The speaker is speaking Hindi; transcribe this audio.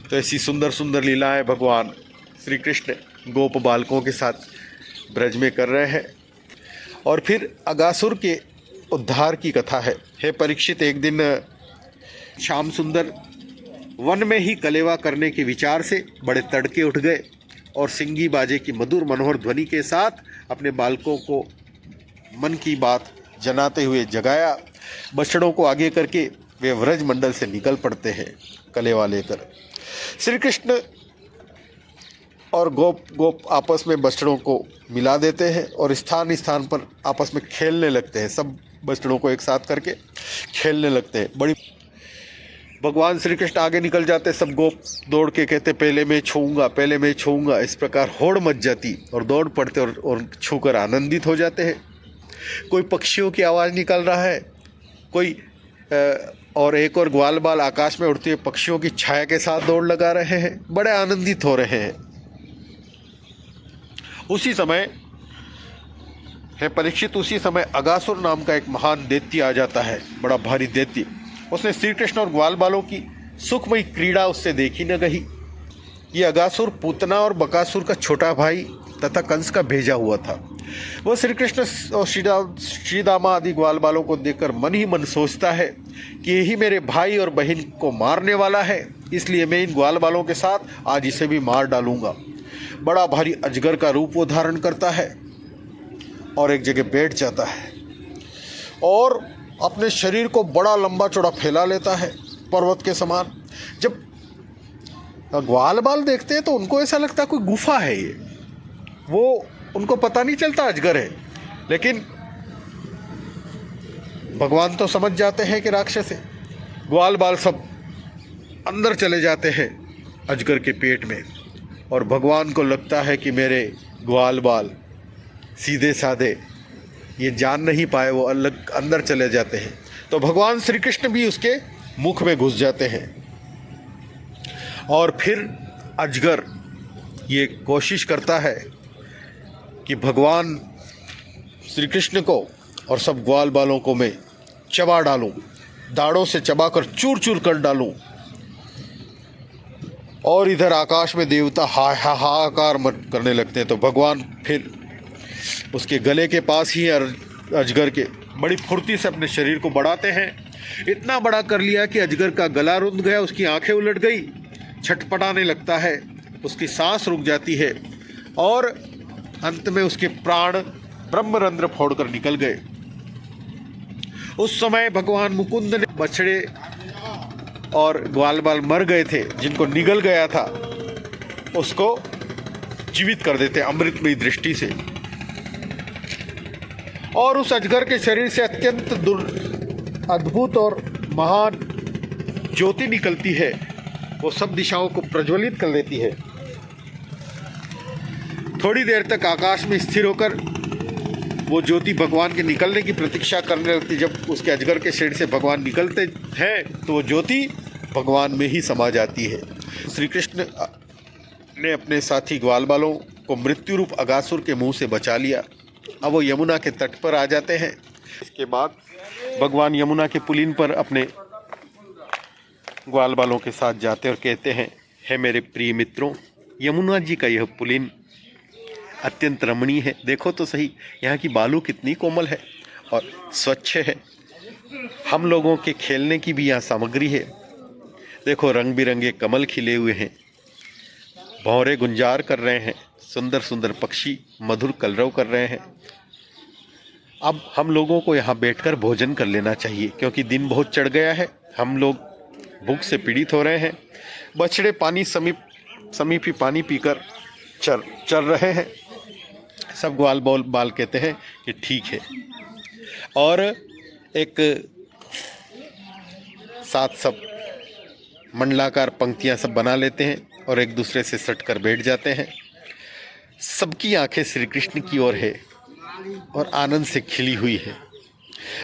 तो ऐसी सुंदर सुंदर लीलाएं भगवान श्री कृष्ण गोप बालकों के साथ ब्रज में कर रहे हैं। और फिर अगासुर के उद्धार की कथा है। हे परीक्षित, एक दिन श्याम सुंदर वन में ही कलेवा करने के विचार से बड़े तड़के उठ गए और सिंगी बाजे की मधुर मनोहर ध्वनि के साथ अपने बालकों को मन की बात जनाते हुए जगाया। बछड़ों को आगे करके वे व्रज मंडल से निकल पड़ते हैं कलेवा लेकर। श्री कृष्ण और गोप आपस में बछड़ों को मिला देते हैं और स्थान स्थान पर आपस में खेलने लगते हैं। सब बछड़ों को एक साथ करके खेलने लगते हैं। बड़ी भगवान श्री कृष्ण आगे निकल जाते, सब गोप दौड़ के कहते पहले मैं छूऊंगा, पहले मैं छूऊंगा। इस प्रकार होड़ मच जाती और दौड़ पड़ते और छूकर आनंदित हो जाते हैं। कोई पक्षियों की आवाज़ निकल रहा है, कोई और एक और ग्वाल बाल आकाश में उड़ते हुए पक्षियों की छाया के साथ दौड़ लगा रहे हैं, बड़े आनंदित हो रहे हैं। उसी समय है परीक्षित, उसी समय अगासुर नाम का एक महान दैत्य आ जाता है, बड़ा भारी दैत्य। उसने श्री कृष्ण और ग्वाल बालों की सुखमयी क्रीड़ा उससे देखी न गई। ये अगासुर पूतना और बकासुर का छोटा भाई तथा कंस का भेजा हुआ था। वह श्री कृष्ण और श्रीदामा आदि ग्वाल बालों को देखकर मन ही मन सोचता है कि यही मेरे भाई और बहन को मारने वाला है, इसलिए मैं इन ग्वाल बालों के साथ आज इसे भी मार डालूंगा। बड़ा भारी अजगर का रूप वो धारण करता है और एक जगह बैठ जाता है और अपने शरीर को बड़ा लंबा चौड़ा फैला लेता है, पर्वत के समान। जब ग्वाल बाल देखते हैं तो उनको ऐसा लगता है कोई गुफा है ये, वो उनको पता नहीं चलता अजगर है। लेकिन भगवान तो समझ जाते हैं कि राक्षस है। ग्वाल बाल सब अंदर चले जाते हैं अजगर के पेट में और भगवान को लगता है कि मेरे ग्वाल बाल सीधे साधे ये जान नहीं पाए, वो अलग अंदर चले जाते हैं। तो भगवान श्री कृष्ण भी उसके मुख में घुस जाते हैं और फिर अजगर ये कोशिश करता है कि भगवान श्री कृष्ण को और सब ग्वाल बालों को मैं चबा डालूं, दाढ़ों से चबाकर चूर चूर कर डालूं। और इधर आकाश में देवता हाहाकार करने लगते हैं। तो भगवान फिर उसके गले के पास ही अजगर के बड़ी फुर्ती से अपने शरीर को बढ़ाते हैं। इतना बड़ा कर लिया कि अजगर का गला रुंध गया, उसकी आंखें उलट गई, छटपटाने लगता है, उसकी सांस रुक जाती है और अंत में उसके प्राण ब्रह्मरंध्र फोड़कर निकल गए। उस समय भगवान मुकुंद ने बछड़े और ग्वाल बाल मर गए थे, जिनको निगल गया था, उसको जीवित कर देते अमृतमयी दृष्टि से। और उस अजगर के शरीर से अत्यंत अद्भुत और महान ज्योति निकलती है, वो सब दिशाओं को प्रज्वलित कर देती है। थोड़ी देर तक आकाश में स्थिर होकर वो ज्योति भगवान के निकलने की प्रतीक्षा करने लगती। जब उसके अजगर के शरीर से भगवान निकलते हैं तो वो ज्योति भगवान में ही समा जाती है। श्री कृष्ण ने अपने साथी ग्वाल बालों को मृत्यु रूप अगासुर के मुंह से बचा लिया। अब वो यमुना के तट पर आ जाते हैं। इसके बाद भगवान यमुना के पुलिन पर अपने ग्वाल बालों के साथ जाते और कहते हैं, हे मेरे प्रिय मित्रों, यमुना जी का यह पुलिन अत्यंत रमणीय है। देखो तो सही, यहाँ की बालू कितनी कोमल है और स्वच्छ है। हम लोगों के खेलने की भी यहाँ सामग्री है। देखो रंग बिरंगे कमल खिले हुए हैं, भौरे गुंजार कर रहे हैं, सुंदर सुंदर पक्षी मधुर कलरव कर रहे हैं। अब हम लोगों को यहाँ बैठकर भोजन कर लेना चाहिए, क्योंकि दिन बहुत चढ़ गया है, हम लोग भूख से पीड़ित हो रहे हैं। बछड़े पानी समीप ही पानी पीकर चर रहे हैं। सब ग्वाल बाल कहते हैं कि ठीक है, और एक साथ सब मंडलाकार पंक्तियां सब बना लेते हैं और एक दूसरे से सटकर बैठ जाते हैं। सबकी आंखें श्री कृष्ण की ओर है और आनंद से खिली हुई है।